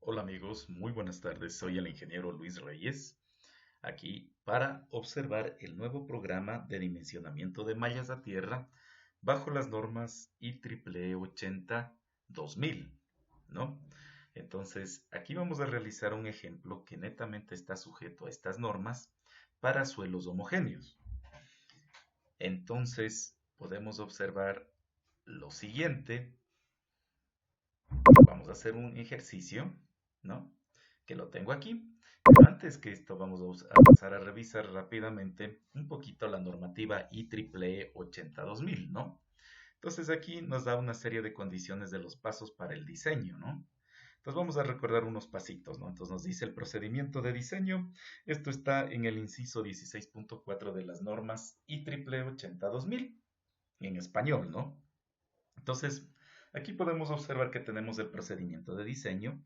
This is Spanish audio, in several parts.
Hola amigos, muy buenas tardes. Soy el ingeniero Luis Reyes, aquí para observar el nuevo programa de dimensionamiento de mallas a tierra bajo las normas IEEE 80-2000, ¿no? Entonces, aquí vamos a realizar un ejemplo que netamente está sujeto a estas normas para suelos homogéneos. Entonces, podemos observar lo siguiente. Vamos a hacer un ejercicio, ¿no? Que lo tengo aquí. Pero antes que esto, vamos a pasar a revisar rápidamente un poquito la normativa IEEE 80-2000, ¿no? Entonces aquí nos da una serie de condiciones de los pasos para el diseño, ¿no? Entonces vamos a recordar unos pasitos, ¿no? Entonces nos dice el procedimiento de diseño. Esto está en el inciso 16.4 de las normas IEEE 80-2000, en español, ¿no? Entonces, aquí podemos observar que tenemos el procedimiento de diseño.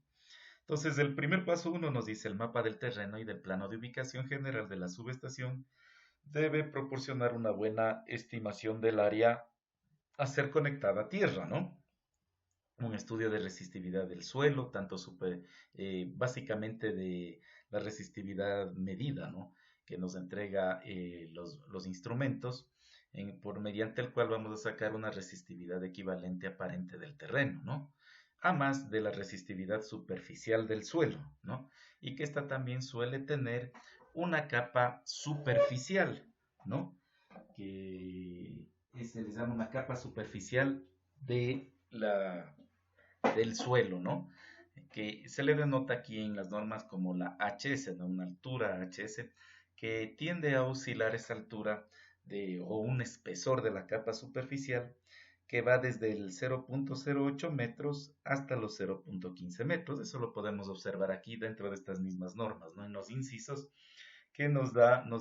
Entonces, el primer paso uno nos dice el mapa del terreno y del plano de ubicación general de la subestación debe proporcionar una buena estimación del área a ser conectada a tierra, ¿no? Un estudio de resistividad del suelo, básicamente de la resistividad medida, ¿no? Que nos entrega los instrumentos, mediante el cual vamos a sacar una resistividad equivalente aparente del terreno, ¿no? A más de la resistividad superficial del suelo, ¿no? Y que esta también suele tener una capa superficial, ¿no? Que se les llama una capa superficial de del suelo, ¿no? Que se le denota aquí en las normas como la HS, ¿no? Una altura HS, que tiende a oscilar esa altura o un espesor de la capa superficial que va desde el 0.08 metros hasta los 0.15 metros. Eso lo podemos observar aquí dentro de estas mismas normas, ¿no? En los incisos que nos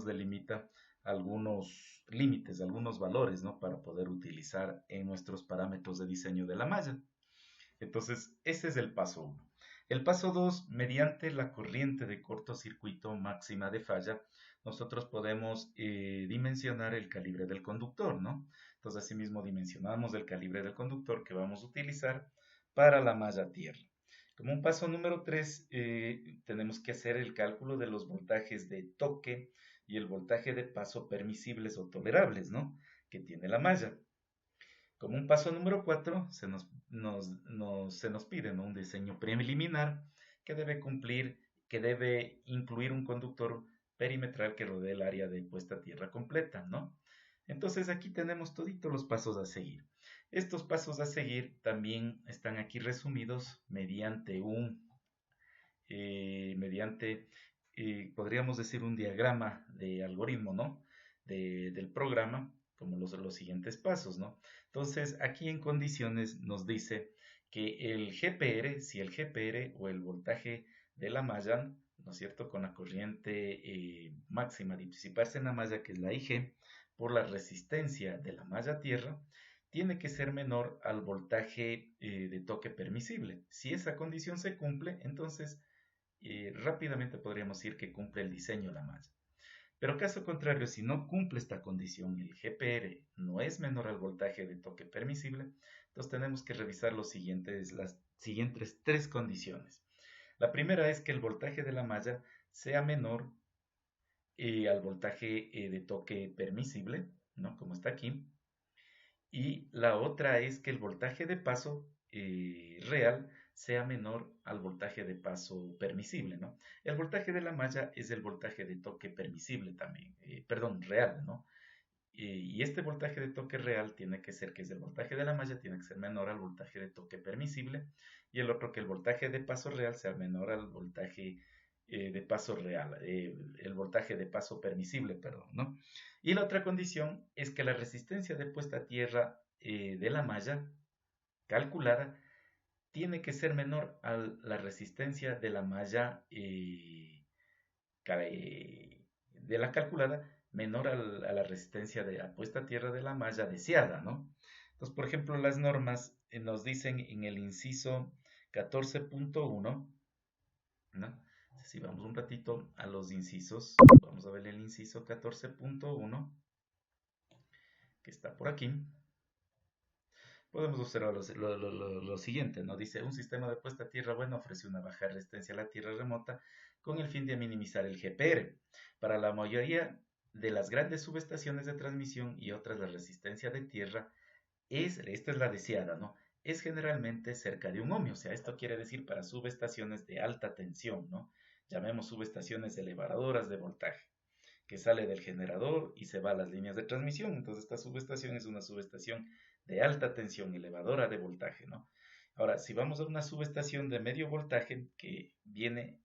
delimita algunos límites, algunos valores, ¿no? Para poder utilizar en nuestros parámetros de diseño de la malla. Entonces, ese es el paso 1. El paso 2, mediante la corriente de cortocircuito máxima de falla, nosotros podemos dimensionar el calibre del conductor, ¿no? Entonces, asimismo, dimensionamos el calibre del conductor que vamos a utilizar para la malla tierra. Como un paso número 3, tenemos que hacer el cálculo de los voltajes de toque y el voltaje de paso permisibles o tolerables, ¿no? Que tiene la malla. Como un paso número 4, se nos pide, ¿no? Un diseño preliminar que debe cumplir, que debe incluir un conductor perimetral que rodee el área de puesta a tierra completa, ¿no? Entonces aquí tenemos toditos los pasos a seguir. Estos pasos a seguir también están aquí resumidos podríamos decir, un diagrama de algoritmo, ¿no? Del programa, como los siguientes pasos, ¿no? Entonces, aquí en condiciones nos dice que el GPR, si el GPR o el voltaje de la malla, ¿no es cierto?, con la corriente máxima de disiparse en la malla, que es la IG, por la resistencia de la malla tierra, tiene que ser menor al voltaje de toque permisible. Si esa condición se cumple, entonces rápidamente podríamos decir que cumple el diseño la malla. Pero caso contrario, si no cumple esta condición, el GPR no es menor al voltaje de toque permisible, entonces tenemos que revisar las siguientes tres condiciones. La primera es que el voltaje de la malla sea menor al voltaje de toque permisible, ¿no? Como está aquí. Y la otra es que el voltaje de paso real sea menor al voltaje de paso permisible, ¿no? El voltaje de la malla es el voltaje de toque permisible también, perdón, real, ¿no? Y este voltaje de toque real tiene que ser, que es el voltaje de la malla, tiene que ser menor al voltaje de toque permisible, y el otro que el voltaje de paso real sea menor al voltaje de paso real, el voltaje de paso permisible, perdón, ¿no? Y la otra condición es que la resistencia de puesta a tierra de la malla calculada tiene que ser menor a la resistencia de la malla de la calculada menor a la resistencia de la puesta a tierra de la malla deseada, ¿no? Entonces, por ejemplo, las normas nos dicen en el inciso 14.1, ¿no? Si vamos un ratito a los incisos, vamos a ver el inciso 14.1, que está por aquí. podemos observar lo siguiente, ¿no? Dice, un sistema de puesta a tierra bueno ofrece una baja resistencia a la tierra remota con el fin de minimizar el GPR. Para la mayoría de las grandes subestaciones de transmisión y otras, la resistencia de tierra esta es la deseada, ¿no? Es generalmente cerca de un ohmio, o sea, esto quiere decir para subestaciones de alta tensión, ¿no? Llamemos subestaciones elevadoras de voltaje, que sale del generador y se va a las líneas de transmisión. Entonces, esta subestación es una subestación de alta tensión, elevadora de voltaje, ¿no? Ahora, si vamos a una subestación de medio voltaje que viene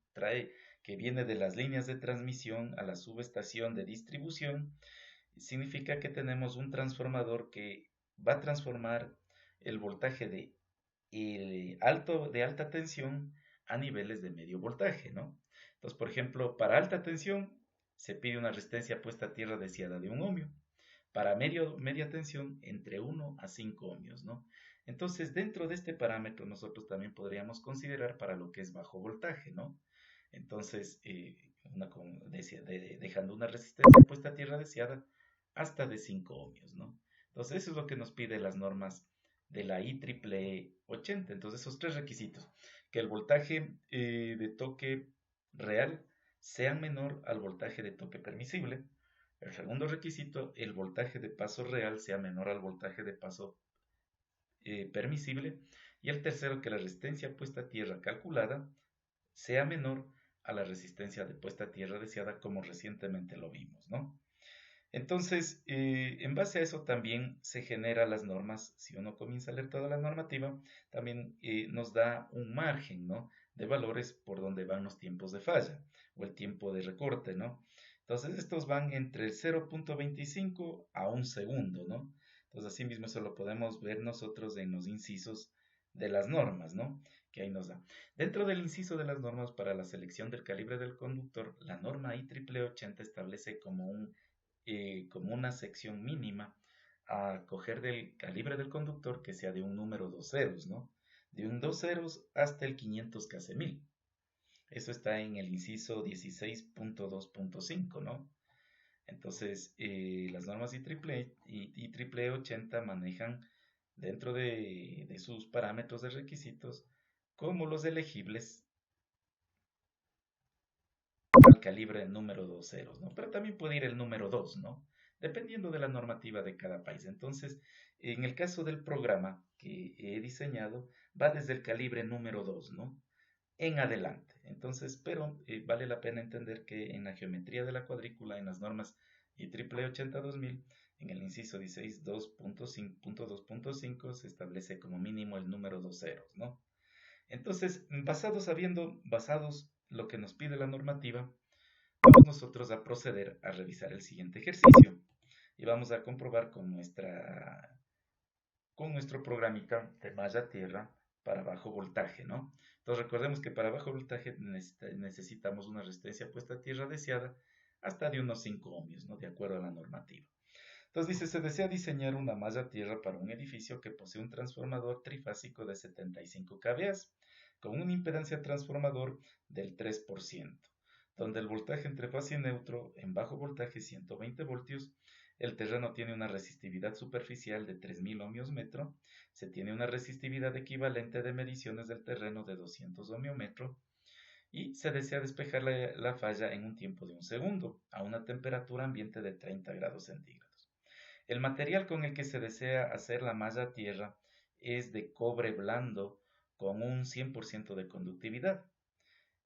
de las líneas de transmisión a la subestación de distribución, significa que tenemos un transformador que va a transformar el voltaje de alta tensión a niveles de medio voltaje, ¿no? Entonces, por ejemplo, para alta tensión se pide una resistencia puesta a tierra deseada de un ohmio. Para media tensión, entre 1 a 5 ohmios, ¿no? Entonces, dentro de este parámetro, nosotros también podríamos considerar para lo que es bajo voltaje, ¿no? Entonces, dejando una resistencia puesta a tierra deseada hasta de 5 ohmios, ¿no? Entonces, eso es lo que nos pide las normas de la IEEE 80. Entonces, esos tres requisitos, que el voltaje de toque real sea menor al voltaje de toque permisible. El segundo requisito, el voltaje de paso real sea menor al voltaje de paso permisible. Y el tercero, que la resistencia puesta a tierra calculada sea menor a la resistencia de puesta a tierra deseada, como recientemente lo vimos, ¿no? Entonces, en base a eso también se generan las normas. Si uno comienza a leer toda la normativa, también nos da un margen, ¿no?, de valores por donde van los tiempos de falla o el tiempo de recorte, ¿no? Entonces, estos van entre el 0.25 a un segundo, ¿no? Entonces, así mismo eso lo podemos ver nosotros en los incisos de las normas, ¿no?, que ahí nos da. Dentro del inciso de las normas para la selección del calibre del conductor, la norma IEEE 80 establece como una sección mínima a coger del calibre del conductor que sea de un número dos ceros, ¿no? De un dos ceros hasta el 500 kc1000. Eso está en el inciso 16.2.5, ¿no? Entonces, las normas IEEE 80 manejan dentro de sus parámetros de requisitos como los elegibles al calibre número 2 ceros, ¿no? Pero también puede ir el número 2, ¿no? Dependiendo de la normativa de cada país. Entonces, en el caso del programa que he diseñado, va desde el calibre número 2, ¿no?, en adelante. Entonces, pero vale la pena entender que en la geometría de la cuadrícula, en las normas IEEE 80-2000, en el inciso 16.2.5 se establece como mínimo el número 2 ceros, ¿no? Entonces, basados lo que nos pide la normativa, vamos nosotros a proceder a revisar el siguiente ejercicio y vamos a comprobar con nuestro programita de malla tierra para bajo voltaje, ¿no? Entonces recordemos que para bajo voltaje necesitamos una resistencia puesta a tierra deseada hasta de unos 5 ohmios, ¿no?, de acuerdo a la normativa. Entonces dice, se desea diseñar una malla tierra para un edificio que posee un transformador trifásico de 75 kVA con una impedancia transformador del 3%, donde el voltaje entre fase y neutro en bajo voltaje 120 voltios, el terreno tiene una resistividad superficial de 3000 ohmios metro, se tiene una resistividad equivalente de mediciones del terreno de 200 ohmios metro y se desea despejar la falla en un tiempo de un segundo a una temperatura ambiente de 30 grados centígrados. El material con el que se desea hacer la malla tierra es de cobre blando con un 100% de conductividad,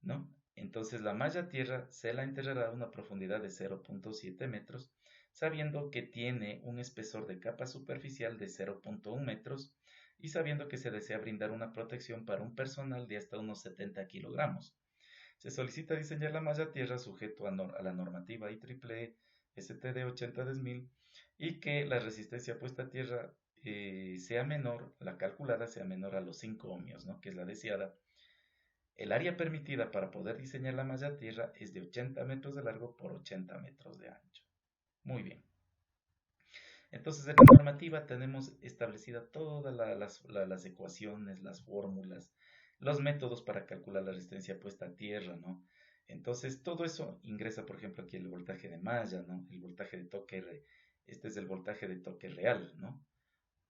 ¿no? Entonces la malla tierra se la enterrará a una profundidad de 0.7 metros, sabiendo que tiene un espesor de capa superficial de 0.1 metros y sabiendo que se desea brindar una protección para un personal de hasta unos 70 kilogramos. Se solicita diseñar la malla tierra sujeto a la normativa IEEE STD 80-2000 y que la resistencia puesta a tierra sea menor, la calculada sea menor a los 5 ohmios, ¿no?, que es la deseada. El área permitida para poder diseñar la malla tierra es de 80 metros de largo por 80 metros de ancho. Muy bien. Entonces, en la normativa tenemos establecida todas las ecuaciones, las fórmulas, los métodos para calcular la resistencia puesta a tierra, ¿no? Entonces, todo eso ingresa, por ejemplo, aquí el voltaje de malla, ¿no? El voltaje de toque, este es el voltaje de toque real, ¿no?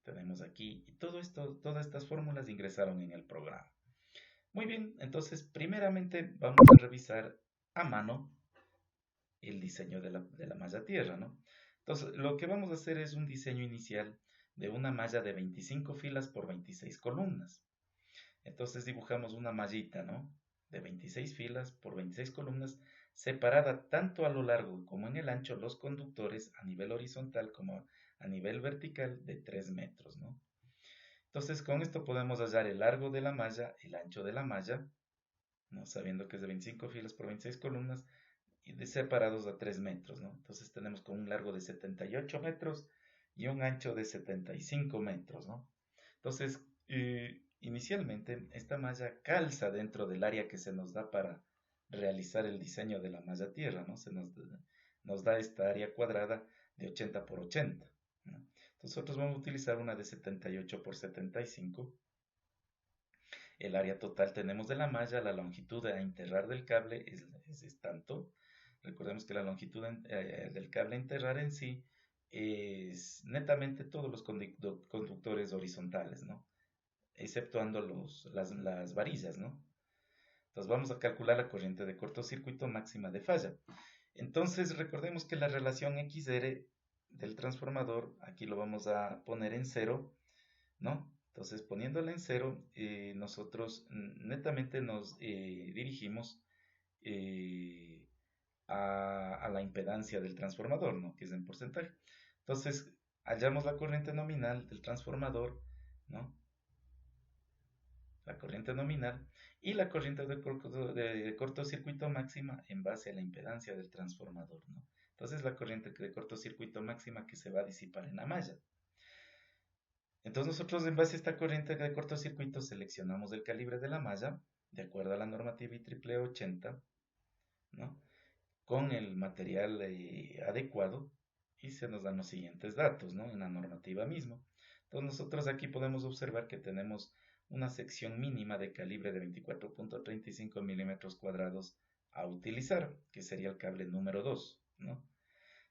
Tenemos aquí, y todo esto, todas estas fórmulas ingresaron en el programa. Muy bien, entonces primeramente vamos a revisar a mano el diseño de la malla tierra, ¿no? Entonces, lo que vamos a hacer es un diseño inicial de una malla de 25 filas por 26 columnas. Entonces dibujamos una mallita, ¿no? De 26 filas por 26 columnas, separada tanto a lo largo como en el ancho los conductores a nivel horizontal como a nivel vertical de 3 metros, ¿no? Entonces con esto podemos hallar el largo de la malla, el ancho de la malla, ¿no? Sabiendo que es de 25 filas por 26 columnas y separados a 3 metros, ¿no? Entonces tenemos con un largo de 78 metros y un ancho de 75 metros, ¿no? Entonces, inicialmente esta malla calza dentro del área que se nos da para realizar el diseño de la malla tierra, ¿no? Nos da esta área cuadrada de 80 por 80, ¿no? Entonces nosotros vamos a utilizar una de 78 por 75. El área total tenemos de la malla, la longitud a enterrar del cable es tanto. Recordemos que la longitud del cable a enterrar en sí es netamente todos los conductores horizontales, ¿no? Exceptuando las varillas, ¿no? Entonces vamos a calcular la corriente de cortocircuito máxima de falla. Entonces recordemos que la relación XR del transformador, aquí lo vamos a poner en cero, ¿no? Entonces poniéndola en cero, nosotros netamente nos dirigimos eh, a la impedancia del transformador, ¿no? Que es en porcentaje. Entonces hallamos la corriente nominal del transformador, ¿no? La corriente nominal y la corriente de cortocircuito máxima en base a la impedancia del transformador, ¿no? Entonces la corriente de cortocircuito máxima que se va a disipar en la malla. Entonces nosotros en base a esta corriente de cortocircuito seleccionamos el calibre de la malla de acuerdo a la normativa IEEE 80, ¿no? Con el material adecuado y se nos dan los siguientes datos, ¿no? En la normativa misma. Entonces nosotros aquí podemos observar que tenemos una sección mínima de calibre de 24.35 milímetros cuadrados a utilizar, que sería el cable número 2, ¿no?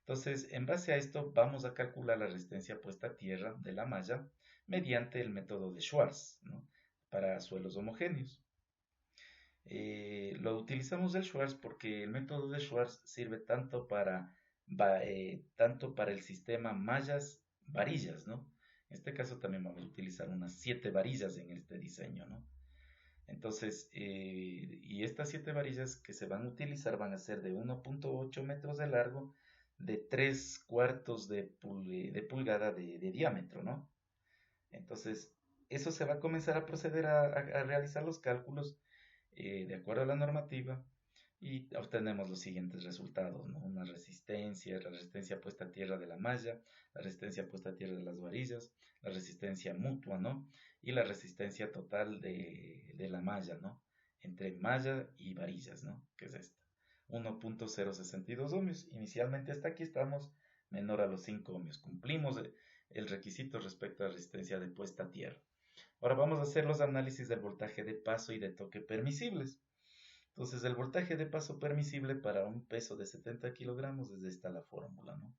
Entonces, en base a esto, vamos a calcular la resistencia puesta a tierra de la malla mediante el método de Schwarz, ¿no? Para suelos homogéneos. Lo utilizamos el Schwarz porque el método de Schwarz sirve tanto para el sistema mallas-varillas, ¿no? En este caso también vamos a utilizar unas 7 varillas en este diseño, ¿no? Entonces, y estas 7 varillas que se van a utilizar van a ser de 1.8 metros de largo, de 3 cuartos de pulgada de diámetro, ¿no? Entonces, eso se va a comenzar a proceder a realizar los cálculos de acuerdo a la normativa y obtenemos los siguientes resultados, ¿no? Una resistencia, la resistencia puesta a tierra de la malla, la resistencia puesta a tierra de las varillas, la resistencia mutua, ¿no? Y la resistencia total de la malla, ¿no? Entre malla y varillas, ¿no? Que es esta. 1.062 ohmios. Inicialmente hasta aquí estamos menor a los 5 ohmios. Cumplimos el requisito respecto a la resistencia de puesta a tierra. Ahora vamos a hacer los análisis del voltaje de paso y de toque permisibles. Entonces, el voltaje de paso permisible para un peso de 70 kilogramos es esta la fórmula, ¿no?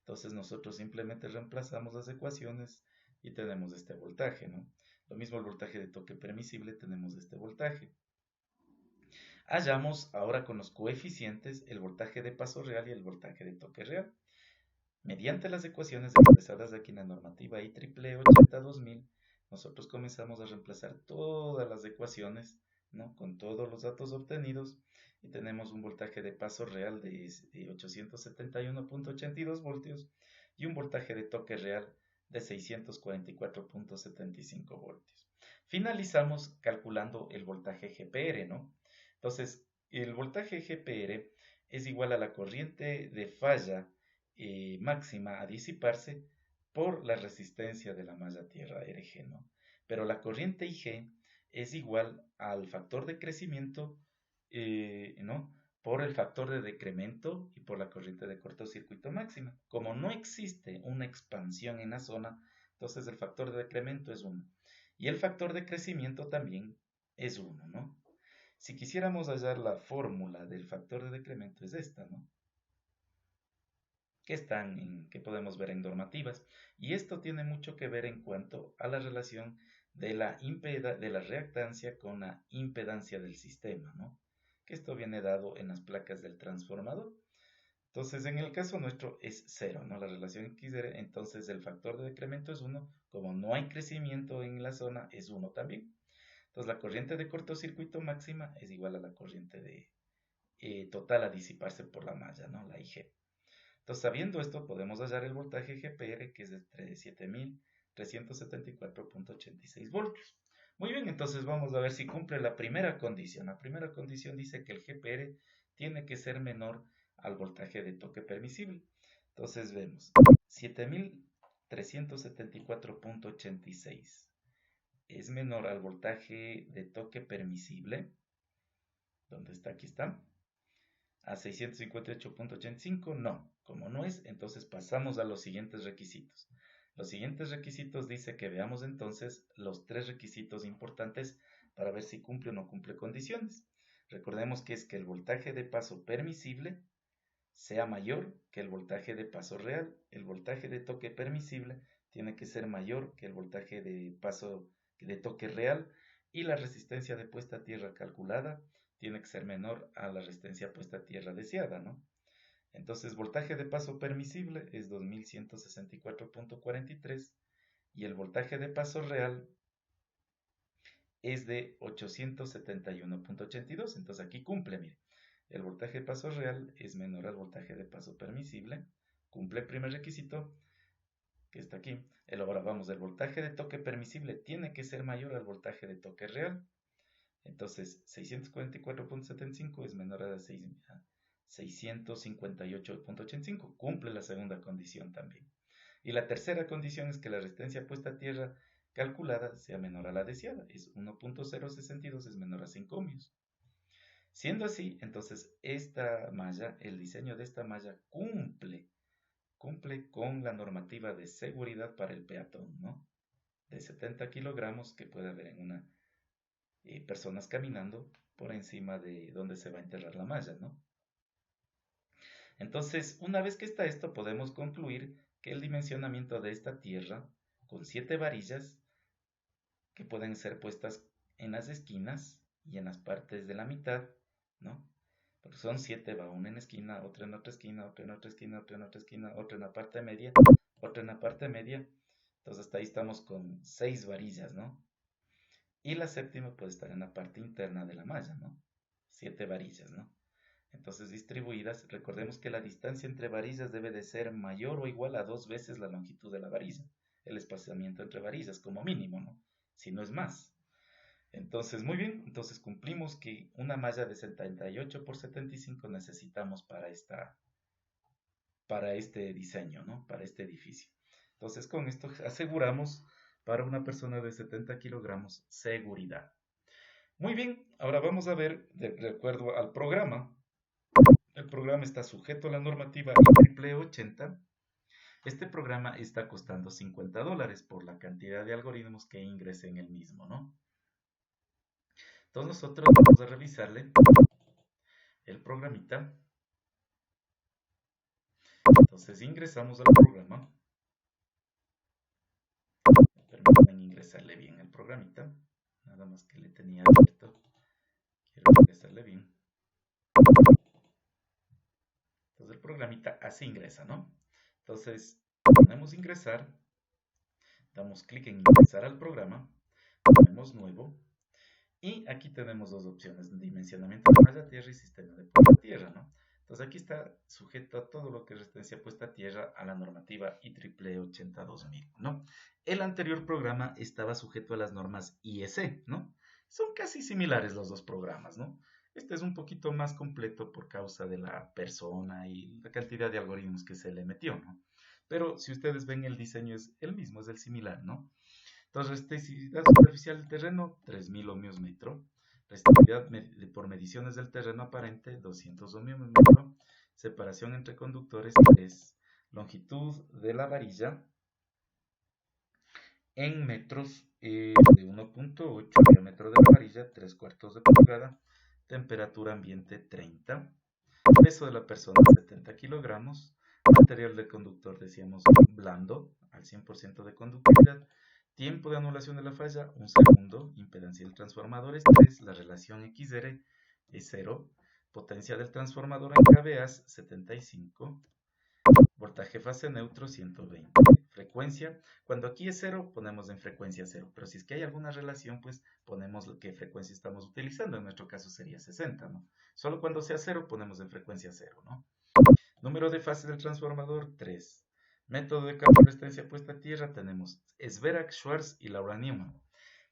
Entonces, nosotros simplemente reemplazamos las ecuaciones y tenemos este voltaje, ¿no? Lo mismo el voltaje de toque permisible, tenemos este voltaje. Hallamos ahora con los coeficientes el voltaje de paso real y el voltaje de toque real. Mediante las ecuaciones expresadas aquí en la normativa IEEE 80-2000, nosotros comenzamos a reemplazar todas las ecuaciones, ¿no? Con todos los datos obtenidos y tenemos un voltaje de paso real de 871.82 voltios y un voltaje de toque real de 644.75 voltios. Finalizamos calculando el voltaje GPR, ¿no? Entonces, el voltaje GPR es igual a la corriente de falla máxima a disiparse por la resistencia de la malla tierra RG, ¿no? Pero la corriente IG es igual al factor de crecimiento, ¿no? Por el factor de decremento y por la corriente de cortocircuito máxima. Como no existe una expansión en la zona, entonces el factor de decremento es 1. Y el factor de crecimiento también es 1, ¿no? Si quisiéramos hallar la fórmula del factor de decremento es esta, ¿no? que podemos ver en normativas. Y esto tiene mucho que ver en cuanto a la relación de la reactancia con la impedancia del sistema, ¿no? Que esto viene dado en las placas del transformador. Entonces, en el caso nuestro es 0, ¿no? La relación XR, entonces el factor de decremento es 1. Como no hay crecimiento en la zona, es 1 también. Entonces, la corriente de cortocircuito máxima es igual a la corriente de total a disiparse por la malla, ¿no? La IG. Entonces, sabiendo esto, podemos hallar el voltaje GPR, que es de 7374.86 voltios. Muy bien, entonces vamos a ver si cumple la primera condición. La primera condición dice que el GPR tiene que ser menor al voltaje de toque permisible. Entonces vemos 7374.86 es menor al voltaje de toque permisible. ¿Dónde está? Aquí está. A 658.85, no. Como no es, entonces pasamos a los siguientes requisitos. Los siguientes requisitos dice que veamos entonces los 3 requisitos importantes para ver si cumple o no cumple condiciones. Recordemos que es que el voltaje de paso permisible sea mayor que el voltaje de paso real. El voltaje de toque permisible tiene que ser mayor que el voltaje de paso de toque real, y la resistencia de puesta a tierra calculada tiene que ser menor a la resistencia puesta a tierra deseada, ¿no? Entonces, voltaje de paso permisible es 2164.43 y el voltaje de paso real es de 871.82. Entonces, aquí cumple, mire. El voltaje de paso real es menor al voltaje de paso permisible. Cumple el primer requisito, que está aquí. Ahora vamos, el voltaje de toque permisible tiene que ser mayor al voltaje de toque real. Entonces, 644.75 es menor a 658.85. Cumple la segunda condición también. Y la tercera condición es que la resistencia puesta a tierra calculada sea menor a la deseada. Es 1.062, es menor a 5 ohmios. Siendo así, entonces esta malla, el diseño de esta malla cumple con la normativa de seguridad para el peatón, ¿no? De 70 kilogramos que puede haber en una personas caminando por encima de donde se va a enterrar la malla, ¿no? Entonces, una vez que está esto, podemos concluir que el dimensionamiento de esta tierra, con 7 varillas, que pueden ser puestas en las esquinas y en las partes de la mitad, ¿no? Porque son 7, va una en esquina, otra en otra esquina, otra en otra esquina, otra en otra esquina, otra en la parte media, otra en la parte media. Entonces hasta ahí estamos con 6 varillas, ¿no? Y la séptima puede estar en la parte interna de la malla, ¿no? 7 varillas, ¿no? Entonces distribuidas, recordemos que la distancia entre varillas debe de ser mayor o igual a 2 veces la longitud de la varilla. El espaciamiento entre varillas como mínimo, ¿no? Si no es más. Entonces, muy bien, entonces cumplimos que una malla de 78 por 75 necesitamos para este diseño, ¿no? Para este edificio. Entonces, con esto aseguramos para una persona de 70 kilogramos seguridad. Muy bien, ahora vamos a ver, de acuerdo al programa. El programa está sujeto a la normativa IEEE 80. Este programa está costando $50 por la cantidad de algoritmos que ingrese en el mismo, ¿no? Entonces nosotros vamos a revisarle el programita. Entonces ingresamos al programa. Permítanme ingresarle bien el programita. Nada más que le tenía abierto. Quiero ingresarle bien. Entonces el programita así ingresa, ¿no? Entonces ponemos ingresar. Damos clic en ingresar al programa. Ponemos nuevo. Y aquí tenemos dos opciones, dimensionamiento de malla tierra y sistema de puesta a tierra, ¿no? Entonces aquí está sujeto a todo lo que es resistencia puesta a tierra a la normativa IEEE 82000, ¿no? El anterior programa estaba sujeto a las normas IEC, ¿no? Son casi similares los dos programas, ¿no? Este es un poquito más completo por causa de la persona y la cantidad de algoritmos que se le metió, ¿no? Pero si ustedes ven el diseño es el mismo, es el similar, ¿no? Entonces, resistividad superficial del terreno, 3000 ohmios metro. Resistividad por mediciones del terreno aparente, 200 ohmios metro. Separación entre conductores, 3. Longitud de la varilla en metros de 1.8. Diámetro de la varilla, 3/4 de pulgada. Temperatura ambiente, 30. Peso de la persona, 70 kilogramos. Material del conductor, decíamos, blando, al 100% de conductividad. Tiempo de anulación de la falla, 1 segundo. Impedancia del transformador es 3. La relación XR es 0. Potencia del transformador en kVA 75. Voltaje fase neutro 120. Frecuencia, cuando aquí es 0, ponemos en frecuencia 0. Pero si es que hay alguna relación, pues ponemos qué frecuencia estamos utilizando. En nuestro caso sería 60, ¿no? Solo cuando sea 0, ponemos en frecuencia 0, ¿no? Número de fases del transformador, 3. Método de cálculo de resistencia puesta a tierra, tenemos Sverak, Schwarz y Laura Newman.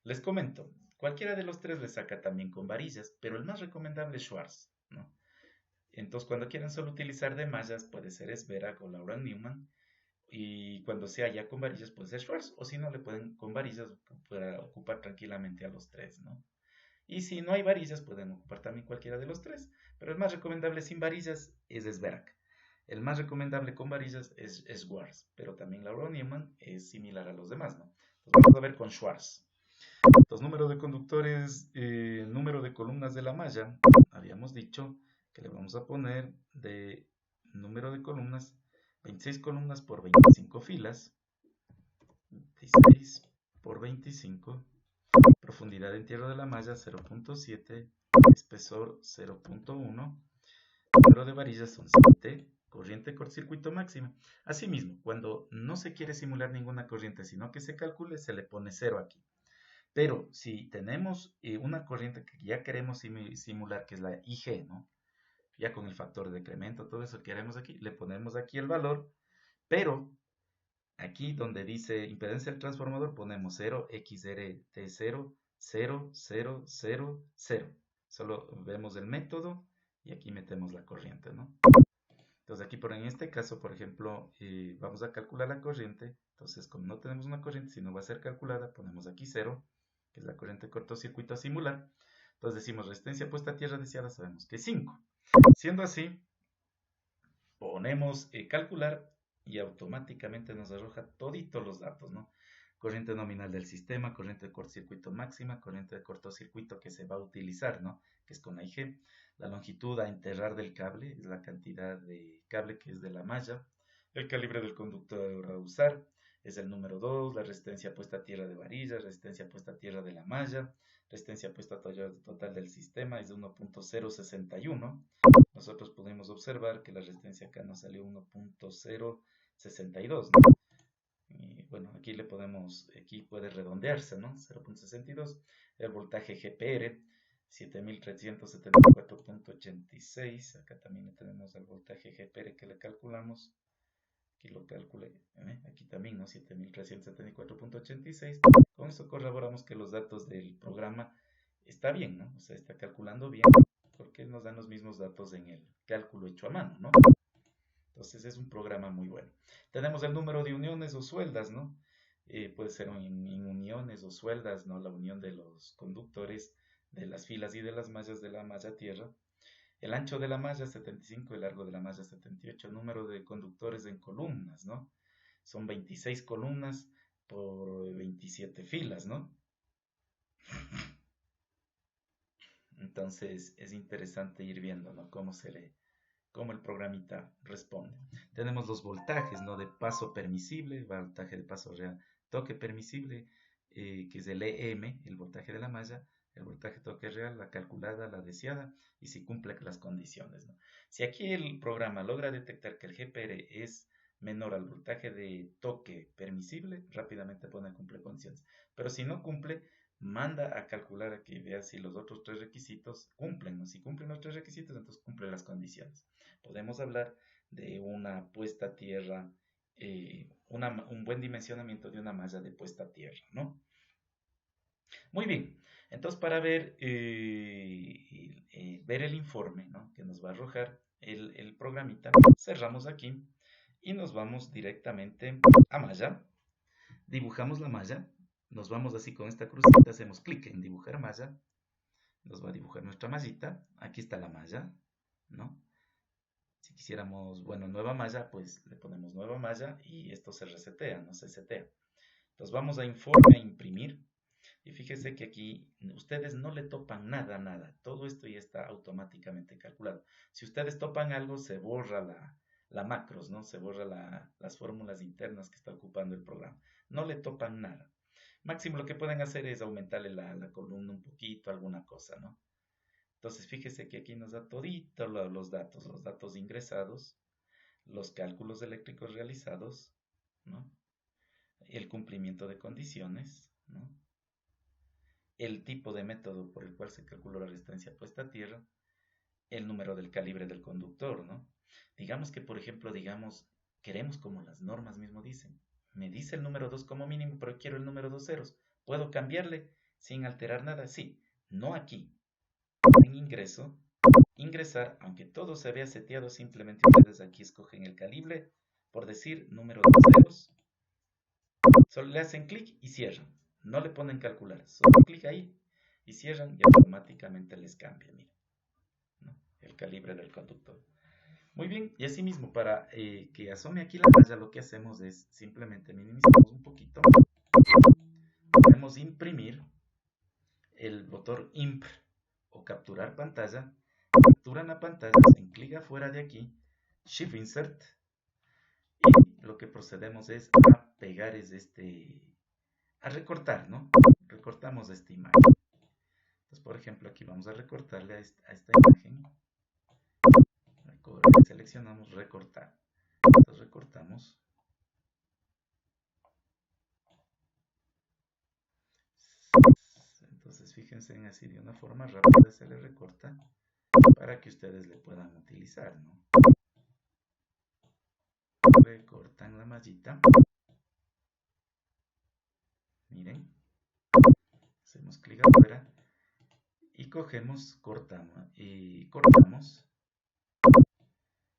Les comento, cualquiera de los tres le saca también con varillas, pero el más recomendable es Schwarz, ¿no? Entonces, cuando quieran solo utilizar de mallas, puede ser Sverak o Laura Newman. Y cuando sea ya con varillas, puede ser Schwarz. O si no, le pueden con varillas para ocupar tranquilamente a los tres, ¿no? Y si no hay varillas, pueden ocupar también cualquiera de los tres. Pero el más recomendable sin varillas es Sverak. El más recomendable con varillas es Schwarz. Pero también Laura Newman es similar a los demás, ¿no? Entonces vamos a ver con Schwarz. Los números de conductores, número de columnas de la malla, habíamos dicho que le vamos a poner de número de columnas, 26 columnas por 25 filas, 26 por 25, profundidad en tierra de la malla 0.7, espesor 0.1, número de varillas son 7, corriente cortocircuito máxima. Asimismo, cuando no se quiere simular ninguna corriente, sino que se calcule, se le pone 0 aquí. Pero si tenemos una corriente que ya queremos simular, que es la IG, ¿no? Ya con el factor de decremento, todo eso que queremos aquí, le ponemos aquí el valor, pero aquí donde dice impedancia del transformador ponemos 0, XRT0, 0, 0, 0, 0. Solo vemos el método y aquí metemos la corriente, ¿no? Entonces aquí en este caso, por ejemplo, vamos a calcular la corriente. Entonces, como no tenemos una corriente, si no va a ser calculada, ponemos aquí 0, que es la corriente de cortocircuito a simular. Entonces decimos resistencia puesta a tierra deseada, sabemos que es 5. Siendo así, ponemos calcular y automáticamente nos arroja toditos los datos, ¿no? Corriente nominal del sistema, corriente de cortocircuito máxima, corriente de cortocircuito que se va a utilizar, ¿no? Que es con la IG. La longitud a enterrar del cable es la cantidad de cable que es de la malla. El calibre del conductor a usar es el número 2. La resistencia puesta a tierra de varilla, resistencia puesta a tierra de la malla, resistencia puesta a tierra total del sistema es de 1.061. Nosotros pudimos observar que la resistencia acá nos salió 1.062, ¿no? Y bueno, aquí le podemos, aquí puede redondearse, ¿no? 0.62. El voltaje GPR, 7374.86. Acá también tenemos el voltaje GPR que le calculamos. Aquí lo calculé, aquí también, ¿no? 7374.86. Con eso corroboramos que los datos del programa está bien, ¿no? O sea, está calculando bien, porque nos dan los mismos datos en el cálculo hecho a mano, ¿no? Entonces es un programa muy bueno. Tenemos el número de uniones o sueldas, ¿no? Puede ser en uniones o sueldas, ¿no? La unión de los conductores de las filas y de las mallas de la malla tierra. El ancho de la malla 75, el largo de la malla 78, número de conductores en columnas, ¿no? Son 26 columnas por 27 filas, ¿no? Entonces es interesante ir viendo, ¿no? Cómo el programita responde. Tenemos los voltajes, ¿no? De paso permisible, voltaje de paso real, toque permisible, que es el EM, el voltaje de la malla, el voltaje de toque real, la calculada, la deseada, y si cumple las condiciones, ¿no? Si aquí el programa logra detectar que el GPR es menor al voltaje de toque permisible, rápidamente pone cumple condiciones. Pero si no cumple, manda a calcular a que vea si los otros tres requisitos cumplen, ¿no? Si cumplen los tres requisitos, entonces cumple las condiciones. Podemos hablar de una puesta a tierra, un buen dimensionamiento de una malla de puesta a tierra, ¿no? Muy bien, entonces para ver el informe, ¿no? Que nos va a arrojar el programita, cerramos aquí y nos vamos directamente a malla, dibujamos la malla, nos vamos así con esta crucita, hacemos clic en dibujar malla, nos va a dibujar nuestra mallita, aquí está la malla, ¿no? Si quisiéramos, bueno, nueva malla, pues le ponemos nueva malla y esto se resetea, no se setea. Entonces vamos a informe a imprimir y fíjese que aquí ustedes no le topan nada, nada. Todo esto ya está automáticamente calculado. Si ustedes topan algo, se borra la macros, ¿no? Se borra las fórmulas internas que está ocupando el programa. No le topan nada. Máximo lo que pueden hacer es aumentarle la columna un poquito, alguna cosa, ¿no? Entonces, fíjese que aquí nos da todito los datos ingresados, los cálculos eléctricos realizados, ¿no? El cumplimiento de condiciones, ¿no? El tipo de método por el cual se calculó la resistencia puesta a tierra, el número del calibre del conductor, ¿no? Digamos que, por ejemplo, queremos como las normas mismo dicen. Me dice el número 2 como mínimo, pero quiero el número 2 ceros. ¿Puedo cambiarle sin alterar nada? Sí, no aquí. En ingresar, aunque todo se vea seteado, simplemente ustedes aquí escogen el calibre, por decir número 2 ceros. Solo le hacen clic y cierran. No le ponen calcular. Solo clic ahí y cierran y automáticamente les cambia, miren, ¿no? El calibre del conductor. Muy bien, y así mismo para que asome aquí la malla, lo que hacemos es simplemente minimizamos un poquito. Podemos imprimir el botón IMP o capturar pantalla. Capturan la pantalla, hacen clic afuera de aquí, Shift Insert, y lo que procedemos es a pegar a recortar, ¿no? Recortamos esta imagen. Entonces, por ejemplo, aquí vamos a recortarle a esta imagen. Seleccionamos recortar. Entonces recortamos. Entonces fíjense en así de una forma rápida se le recorta para que ustedes le puedan utilizar, ¿no? Recortan la mallita. Miren. Hacemos clic afuera y cortamos.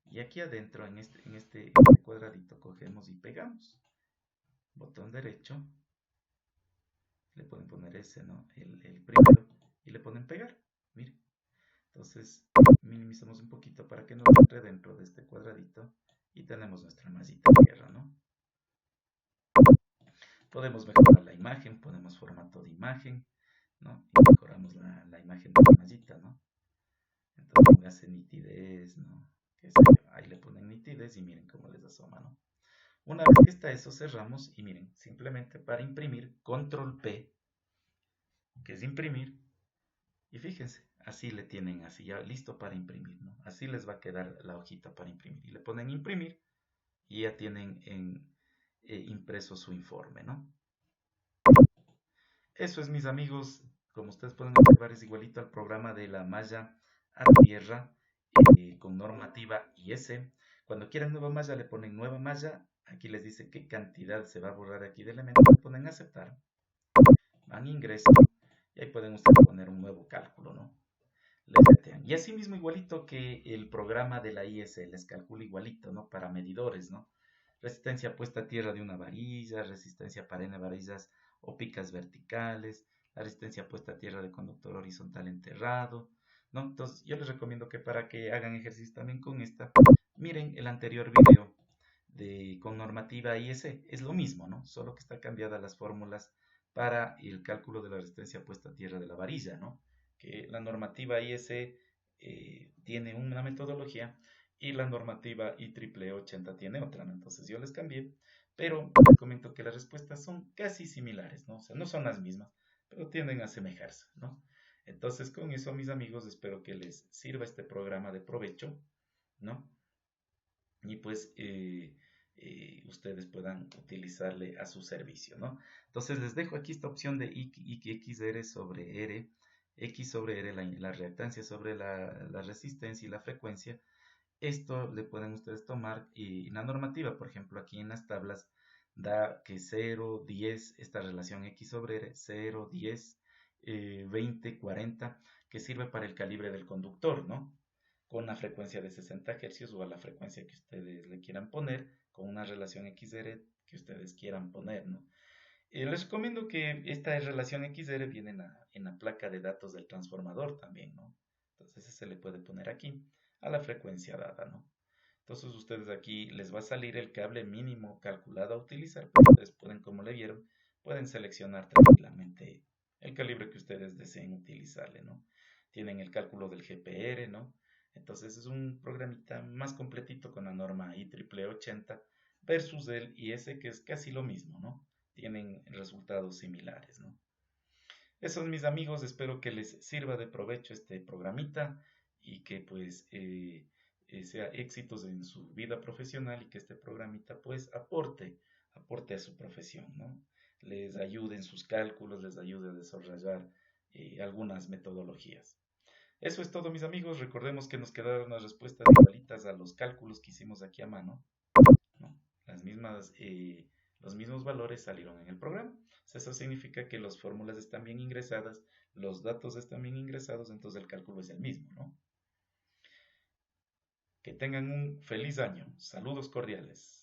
Y aquí adentro, en este cuadradito, cogemos y pegamos. Botón derecho. Le pueden poner ese, ¿no? El primero. Y le ponen pegar. Miren. Entonces, minimizamos un poquito para que nos entre dentro de este cuadradito. Y tenemos nuestra mallita de tierra, ¿no? Podemos mejorar la imagen, ponemos formato de imagen, ¿no? Y mejoramos la imagen de la mallita, ¿no? Entonces le hace nitidez, ¿no? Ahí le ponen nitidez y miren cómo les asoma, ¿no? Una vez que está eso, cerramos y miren, simplemente para imprimir, Control P, que es imprimir, y fíjense, así le tienen así ya listo para imprimir, ¿no? Así les va a quedar la hojita para imprimir. Y le ponen imprimir y ya tienen impreso su informe, ¿no? Eso es, mis amigos, como ustedes pueden observar, es igualito al programa de la malla a tierra con normativa IS. Cuando quieran nueva malla, le ponen nueva malla. Aquí les dice qué cantidad se va a borrar aquí de elementos. Le ponen aceptar. Van a ingreso. Y ahí pueden ustedes poner un nuevo cálculo, ¿no? Les setean. Y así mismo igualito que el programa de la IS les calcula igualito, ¿no? Para medidores, ¿no? Resistencia puesta a tierra de una varilla, resistencia para N varillas o picas verticales, la resistencia puesta a tierra de conductor horizontal enterrado, ¿no? Entonces yo les recomiendo que para que hagan ejercicio también con esta, miren el anterior video con normativa IS, es lo mismo, ¿no? Solo que está cambiada las fórmulas para el cálculo de la resistencia puesta a tierra de la varilla, ¿no? Que la normativa IS tiene una metodología y la normativa IEEE 80 tiene otra, ¿no? Entonces yo les cambié, pero les comento que las respuestas son casi similares, ¿no? O sea, no son las mismas, pero tienden a asemejarse, ¿no? Entonces con eso, mis amigos, espero que les sirva este programa de provecho, ¿no? Y pues ustedes puedan utilizarle a su servicio, ¿no? Entonces les dejo aquí esta opción de XR sobre R, X sobre R, la reactancia sobre la resistencia y la frecuencia. Esto le pueden ustedes tomar y la normativa, por ejemplo, aquí en las tablas da que 0, 10, esta relación X sobre R, 0, 10, 20, 40, que sirve para el calibre del conductor, ¿no? Con una frecuencia de 60 Hz o a la frecuencia que ustedes le quieran poner, con una relación XR que ustedes quieran poner, ¿no? Les recomiendo que esta relación XR viene en la placa de datos del transformador también, ¿no? Entonces se le puede poner aquí a la frecuencia dada, ¿no? Entonces ustedes aquí les va a salir el cable mínimo calculado a utilizar, pero ustedes pueden, como le vieron, pueden seleccionar tranquilamente el calibre que ustedes deseen utilizarle, ¿no? Tienen el cálculo del GPR, ¿no? Entonces es un programita más completito con la norma IEEE 80 versus el IS, que es casi lo mismo, ¿no? Tienen resultados similares, ¿no? Esos, mis amigos, espero que les sirva de provecho este programita y que pues sea éxitos en su vida profesional y que este programita pues aporte a su profesión, ¿no? Les ayude en sus cálculos, les ayude a desarrollar algunas metodologías. Eso es todo, mis amigos. Recordemos que nos quedaron las respuestas igualitas a los cálculos que hicimos aquí a mano, ¿no? Los mismos valores salieron en el programa. O sea, eso significa que las fórmulas están bien ingresadas, los datos están bien ingresados, entonces el cálculo es el mismo, ¿no? Que tengan un feliz año. Saludos cordiales.